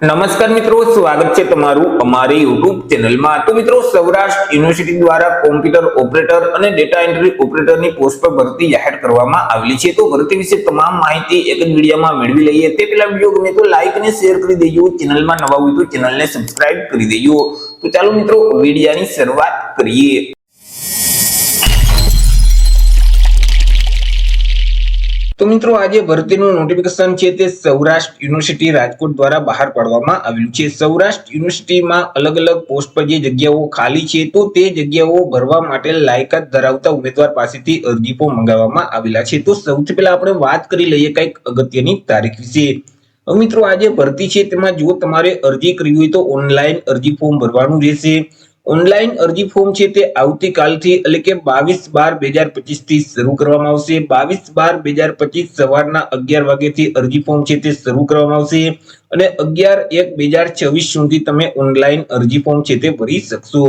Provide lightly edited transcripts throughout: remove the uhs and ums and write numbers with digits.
નમસ્કાર મિત્રો, સ્વાગત છે તમારું અમારી યુટ્યુબ ચેનલમાં। તો મિત્રો, સૌરાષ્ટ્ર યુનિવર્સિટી દ્વારા કોમ્પ્યુટર ઓપરેટર અને ડેટા એન્ટ્રી ઓપરેટરની પોસ્ટ પર ભરતી જાહેર કરવામાં આવેલી છે। તો ભરતી વિશે તમામ માહિતી એક જ વિડીયોમાં મેળવી લઈએ। તે પહેલા વિડીયો ગમે તો લાઈક અને શેર કરી દેજો, ચેનલમાં નવા હોય તો ચેનલને સબસ્ક્રાઇબ કરી દેજો। તો ચાલો મિત્રો, વિડીયોની શરૂઆત કરીએ। તો મિત્રો, આજે ભરતીનું નોટિફિકેશન છે તે સૌરાષ્ટ્ર યુનિવર્સિટી રાજકોટ દ્વારા બહાર પાડવામાં આવ્યું છે। સૌરાષ્ટ્ર યુનિવર્સિટીમાં અલગ અલગ પોસ્ટ પર જે જગ્યાઓ ખાલી છે તો તે જગ્યાઓ ભરવા માટે લાયકાત ધરાવતા ઉમેદવાર પાસેથી અરજી ફોર્મ મંગાવવામાં આવેલા છે। તો સૌથી પહેલા આપણે વાત કરી લઈએ કંઈક અગત્યની તારીખ વિશે। હવે મિત્રો, આજે ભરતી છે તેમાં જો તમારે અરજી કરવી હોય તો ઓનલાઈન અરજી ફોર્મ ભરવાનું રહેશે। ઓનલાઈન અરજી ફોર્મ છે તે આવતીકાલથી એટલે કે 22/12/2025 થી શરૂ કરવામાં આવશે। 22/12/2025 સવારના 11 વાગ્યાથી અરજી ફોર્મ છે તે શરૂ કરવામાં આવશે અને 11/1/2026 સુધી તમે ઓનલાઈન અરજી ફોર્મ છે તે ભરી શકશો।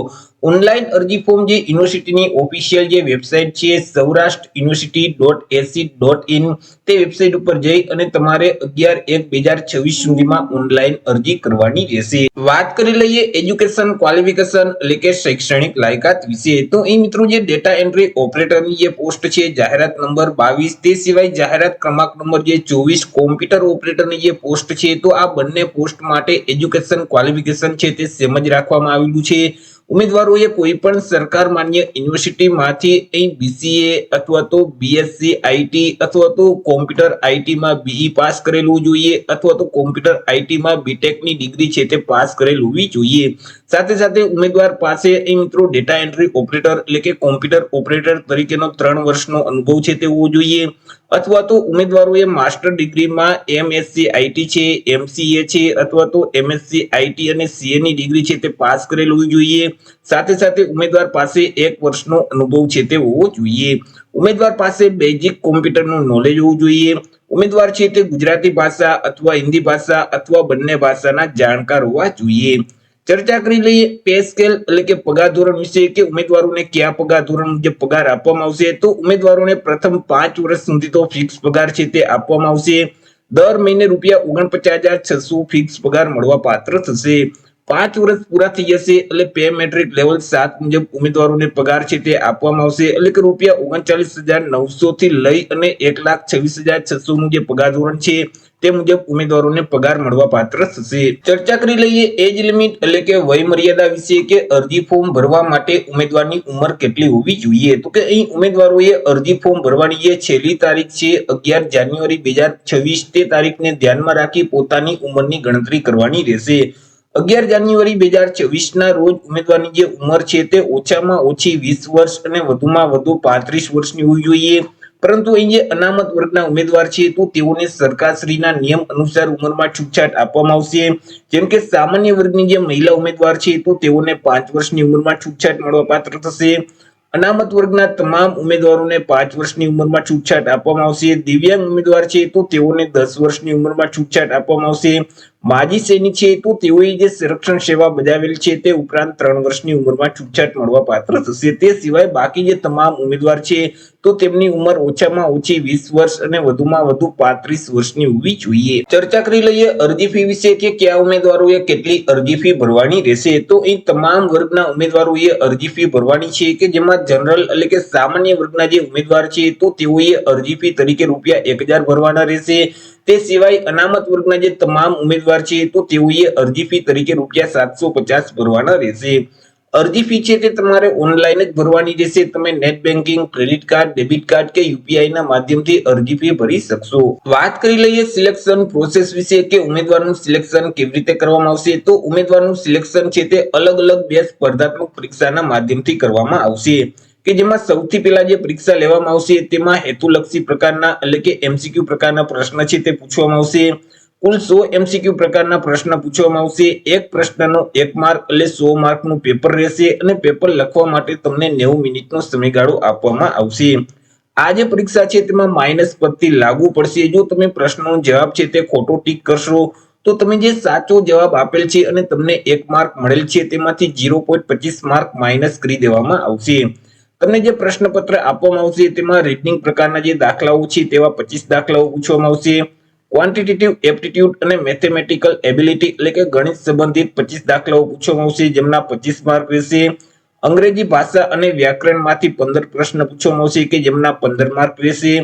ઓનલાઈન અરજી ફોર્મ જે યુનિવર્સિટીની ઓફિશિયલ જે વેબસાઇટ છે saurashtrauniversity.ac.in તે વેબસાઇટ ઉપર જઈ અને તમારે 11/1/2026 સુધીમાં ઓનલાઈન અરજી કરવાની રહેશે। વાત કરી લઈએ એજ્યુકેશન ક્વોલિફિકેશન એટલે કે શૈક્ષણિક લાયકાત વિશે। તો અહીં મિત્રો, જે ડેટા એન્ટ્રી ઓપરેટરની જે પોસ્ટ છે જાહેરાત નંબર 22, તે સિવાય જાહેરાત ક્રમાંક નંબર જે 24 કોમ્પ્યુટર ઓપરેટરની જે પોસ્ટ છે તો આ બંને પોસ્ટ માટે એજ્યુકેશન ક્વોલિફિકેશન છે તે સેમ જ રાખવામાં આવેલું છે। ઉમેદવારોએ કોઈ પણ સરકાર માન્ય યુનિવર્સિટીમાંથી અહીં બીસીએ અથવા તો બીએસસી આઈટી અથવા તો કોમ્પ્યુટર આઈટીમાં બીઈ પાસ કરેલું જોઈએ અથવા તો કોમ્પ્યુટર આઈટીમાં બીટેકની ડિગ્રી છે તે પાસ કરેલ હોવી જોઈએ। સાથે સાથે ઉમેદવાર પાસે અહીં મિત્રો ડેટા એન્ટ્રી ઓપરેટર એટલે કે કોમ્પ્યુટર ઓપરેટર તરીકેનો 3 વર્ષનો અનુભવ છે તે હોવો જોઈએ અથવા તો ઉમેદવારોએ માસ્ટર ડિગ્રીમાં એમએસસી આઈટી છે, એમસીએ છે અથવા તો એમએસસી આઈટી અને સીએ ની ડિગ્રી છે તે પાસ કરેલ હોવી જોઈએ। સાથે સાથે ઉમેદવાર પાસે 1 વર્ષનો અનુભવ છે તે હોવો જોઈએ। ઉમેદવાર પાસે બેઝિક કોમ્પ્યુટરનું નોલેજ હોવું જોઈએ। ઉમેદવાર છે તે ગુજરાતી ભાષા અથવા હિન્દી ભાષા અથવા બંને ભાષાના જાણકાર હોવા જોઈએ। ચર્ચા કરી લઈએ પે સ્કેલ એટલે કે પગાર ધોરણ વિશે કે ઉમેદવારોને કયા પગાર ધોરણ મુજબ પગાર આપવામાં આવશે। તો ઉમેદવારોને પ્રથમ 5 વર્ષ સુધી તો ફિક્સ પગાર છે તે આપવામાં આવશે। દર મહિને ₹49,600 ફિક્સ પગાર મળવા પાત્ર થશે। 5 વર્ષ પૂરા થઈ જશે એટલે પે મેટ્રિક લેવલ 7 મુજબ ઉમેદવારોને પગાર છે તે આપવામાં આવશે એટલે કે ₹39,900 થી લઈ અને 1,26,600 નું જે પગાર ધોરણ છે તે મુજબ ઉમેદવારોને પગાર મળવા પાત્ર થશે। ચર્ચા કરી લઈએ એજ લિમિટ એટલે કે વય મર્યાદા વિશે કે અરજી ફોર્મ ભરવા માટે ઉમેદવારની ઉંમર કેટલી હોવી જોઈએ। તો કે અહીં ઉમેદવારોએ અરજી ફોર્મ ભરવાની જે છેલ્લી તારીખ છે 11 જાન્યુઆરી 2026 તે તારીખને ધ્યાનમાં રાખી પોતાની ઉંમરની ગણતરી કરવાની રહેશે। 11 જાન્યુઆરી 2026 ના રોજ ઉમેદવારની જે ઉંમર છે તે ઓછામાં ઓછી 20 વર્ષ અને વધુમાં વધુ 35 વર્ષની હોવી જોઈએ। પરંતુ અહીં જે અનામત વર્ગના ઉમેદવાર છે તો તેઓને સરકારશ્રીના નિયમ અનુસાર ઉંમરમાં છૂટછાટ આપવામાં આવશે। જેમ કે સામાન્ય વર્ગની જે મહિલા ઉમેદવાર છે તો તેઓને 5 વર્ષની ઉંમરમાં છૂટછાટ મળવા પાત્ર થશે। અનામત વર્ગના તમામ ઉમેદવારોને 5 વર્ષની ઉંમરમાં છૂટછાટ આપવામાં આવશે। દિવ્યાંગ ઉમેદવાર છે તો તેઓને 10 વર્ષની ઉંમરમાં છૂટછાટ આપવામાં આવશે। માજી સૈનિક છે તો તેઓએ જે સંરક્ષણ સેવા બજાવેલ છે તે ઉપરાંત 3 વર્ષની ઉંમરમાં છૂટછાટ મળવા પાત્ર થશે। તે સિવાય બાકી જે તમામ ઉમેદવાર છે તો તેમની ઉંમર ઓછામાં ઓછી 20 વર્ષ અને વધુમાં વધુ 35 વર્ષની હોવી જોઈએ। ચર્ચા કરી લઈએ અરજી ફી વિશે કે કયા ઉમેદવારોએ કેટલી અરજી ફી ભરવાની રહેશે। તો અહીં તમામ વર્ગના ઉમેદવારોએ અરજી ફી ભરવાની છે કે જેમાં જનરલ એટલે કે સામાન્ય વર્ગના જે ઉમેદવાર છે તો તેઓએ અરજી ફી તરીકે ₹1,000 ભરવાના રહેશે। તે સિવાય અનામત વર્ગના જે તમામ ઉમેદવાર છે તો તેઓએ અરજી ફી તરીકે ₹750 ભરવાના રહેશે। અરજી ફી છે તે તમારે ઓનલાઈન જ ભરવાની રહેશે। તમે net banking, credit card, debit card કે યુપીઆઈ ના માધ્યમથી અરજી ફી ભરી શકશો। વાત કરી લઈએ સિલેક્શન પ્રોસેસ વિશે કે ઉમેદવારનું સિલેક્શન કેવી રીતે કરવામાં આવશે। તો ઉમેદવારનું સિલેક્શન છે તે અલગ અલગ 2 સ્પર્ધાત્મક પરીક્ષાના માધ્યમથી કરવામાં આવશે કે જેમાં સૌથી પહેલા જે પરીક્ષા લેવામાં આવશે તેમાં હેતુલક્ષી પ્રકારના એટલે કે એમસીક્યુ પ્રકારના પ્રશ્ન છે તે પૂછવામાં આવશે। કુલ 100 એમસીક્યુ પ્રકારના પ્રશ્ન પૂછવામાં આવશે। એક પ્રશ્નનો 1 માર્ક એટલે 100 માર્કનું પેપર રહેશે અને પેપર લખવા માટે તમને 90 મિનિટનો સમયગાળો આપવામાં આવશે। આ જે પરીક્ષા છે તેમાં માઇનસ પદથી લાગુ પડશે। જો તમે પ્રશ્નનો જવાબ છે તે ખોટો ટીક કરશો તો તમે જે સાચો જવાબ આપેલ છે અને તમને 1 માર્ક મળેલ છે તેમાંથી 0.25 માર્ક માઇનસ કરી દેવામાં આવશે। તમને જે પ્રશ્નપત્ર આપવામાં આવશે તેમાં રીડિંગ પ્રકારના જે દાખલાઓ છે તેવા 25 દાખલાઓ પૂછવામાં આવશે। ક્વોન્ટિટેટિવ એપ્ટિટ્યુડ અને મેથેમેટિકલ એબિલિટી એટલે કે ગણિત સંબંધિત 25 દાખલાઓ પૂછવામાં આવશે, જેમના 25 માર્ક રહેશે. અંગ્રેજી ભાષા અને વ્યાકરણમાંથી 15 પ્રશ્ન પૂછવામાં આવશે કે જેમના 15 માર્ક રહેશે.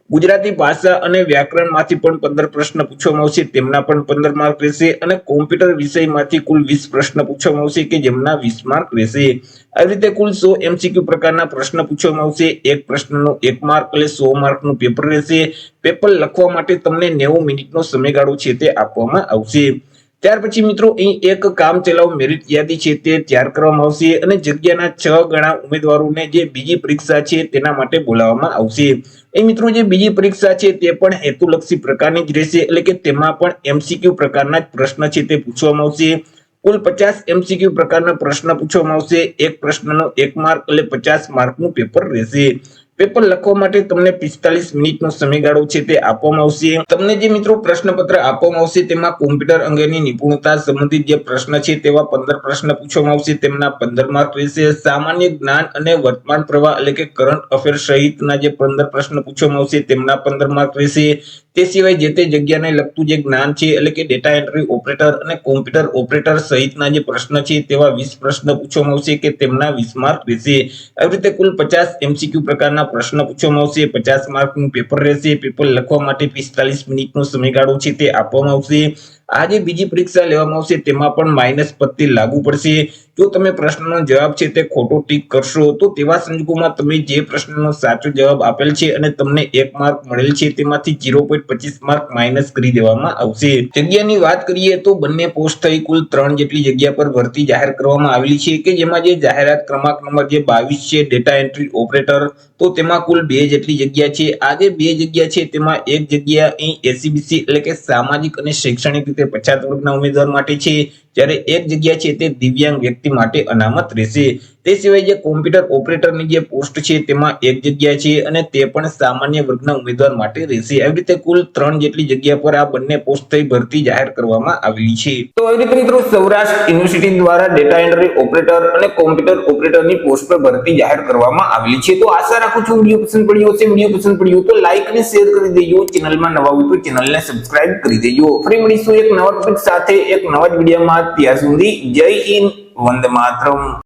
ગુજરાતી ભાષા અને વ્યાકરણમાંથી પણ 15 પ્રશ્ન પૂછવામાં આવશે, તેમના પણ 15 માર્ક રહેશે. અને કોમ્પ્યુટર વિષયમાંથી કુલ 20 પ્રશ્ન પૂછવામાં આવશે કે જેમના 20 માર્ક રહેશે. આવી રીતે કુલ 100 MCQ પ્રકારના પ્રશ્ન પૂછવામાં આવશે. એક પ્રશ્નનો 1 માર્ક એટલે 100 માર્કનું પેપર રહેશે. પેપર લખવા માટે તમને 90 મિનિટનો સમયગાળો છે તે આપવામાં આવશે. ત્યાર પછી મિત્રો અહીં એક કામચલાઉ મેરિટ યાદી છે તે તૈયાર કરવામાં આવશે અને જગ્યાના 6 ગણા ઉમેદવારોને જે બીજી પરીક્ષા છે તેના માટે બોલાવવામાં આવશે. એ મિત્રો જે બીજી પરીક્ષા છે તે પણ હેતુલક્ષી પ્રકારની જ રહેશે, એટલે કે તેમાં પણ MCQ પ્રકારના જ પ્રશ્ન છે તે પૂછવામાં આવશે. કુલ 50 MCQ પ્રકારના પ્રશ્ન પૂછવામાં આવશે. એક પ્રશ્નનો 1 માર્ક એટલે 50 માર્કનું પેપર રહેશે. પેપર લખવા માટે તમને 45 મિનિટનો સમયગાળો છે તે આપવામાં આવશે. તમને જે મિત્રો પ્રશ્નપત્ર આપવામાં આવશે તેમાં કોમ્પ્યુટર અંગેની નિપુણતા સંબંધિત જે પ્રશ્ન છે તેવા 15 પ્રશ્ન પૂછવામાં આવશે, તેમના 15 માર્ક રહેશે. સામાન્ય જ્ઞાન અને વર્તમાન પ્રવાહ એટલે કે કરંટ અફેર સહિતના જે 15 પ્રશ્ન પૂછવામાં આવશે તેમના 15 માર્ક રહેશે. તે સિવાય જે તે જગ્યાને લગતું જે જ્ઞાન છે એટલે કે ડેટા એન્ટ્રી ઓપરેટર અને કોમ્પ્યુટર ઓપરેટર સહિતના જે પ્રશ્ન છે તેવા 20 પ્રશ્ન પૂછવામાં આવશે કે તેમના 20 માર્ક રહેશે. આવી રીતે કુલ 50 MCQ પ્રકારના પ્રશ્ન પૂછવામાં આવશે. 50 માર્કનું પેપર રહેશે. પેપર લખવા માટે 45 મિનિટનો સમયગાળો છે તે આપવામાં આવશે. આ જે બીજી પરીક્ષા લેવામાં આવશે તેમાં પણ માઇનસ પદ્ધતિ લાગુ પડશે. જો તમે પ્રશ્નનો જવાબ છે તે ખોટો ટીક કરશો તો તેવા સંજોગોમાં તમે જે પ્રશ્નનો સાચો જવાબ આપેલ છે અને તમને 1 માર્ક મળેલ છે તેમાંથી 0.25 માર્ક માઇનસ કરી દેવામાં આવશે. જગ્યાની વાત કરીએ તો બંને પોસ્ટ થઈ કુલ 3 જેટલી જગ્યા પર ભરતી જાહેર કરવામાં આવેલી છે કે જેમાં જે જાહેરાત ક્રમાંક નંબર જે 22 છે ડેટા એન્ટ્રી ઓપરેટર, તો તેમાં કુલ 2 જેટલી જગ્યા છે. આ જે 2 જગ્યા છે તેમાં એક જગ્યા અહીં SCBC એટલે કે સામાજિક અને શૈક્ષણિક રીતે પછાત વર્ગના ઉમેદવાર માટે છે, જ્યારે એક જગ્યા છે તે દિવ્યાંગ વ્યક્તિ માટે અનામત રહેશે. તે સિવાય જે કોમ્પ્યુટર ઓપરેટરની જે પોસ્ટ છે તેમાં એક જગ્યા છે અને તે પણ સામાન્ય વર્ગના ઉમેદવાર માટે રહેશે. આવી રીતે કુલ 3 જેટલી જગ્યા પર આ બંને પોસ્ટ થઈ ભરતી જાહેર કરવામાં આવેલી છે. તો આવી રીતે મિત્રો સૌરાષ્ટ્ર યુનિવર્સિટી દ્વારા ડેટા એન્ટ્રી ઓપરેટર અને કોમ્પ્યુટર ઓપરેટરની પોસ્ટ પર ભરતી જાહેર કરવામાં આવેલી છે. તો આશા રાખું છું વિડીયો પસંદ પડ્યો હશે. વિડીયો પસંદ પડ્યો તો લાઈક અને શેર કરી દેજો. ચેનલમાં નવા હોય તો ચેનલને સબસ્ક્રાઇબ કરી દેજો. ફરી મળીશું એક નવા ટોપિક સાથે એક નવા જ વિડીયોમાં. ત્યાં સુધી જય હિન્દ, વંદે માતરમ.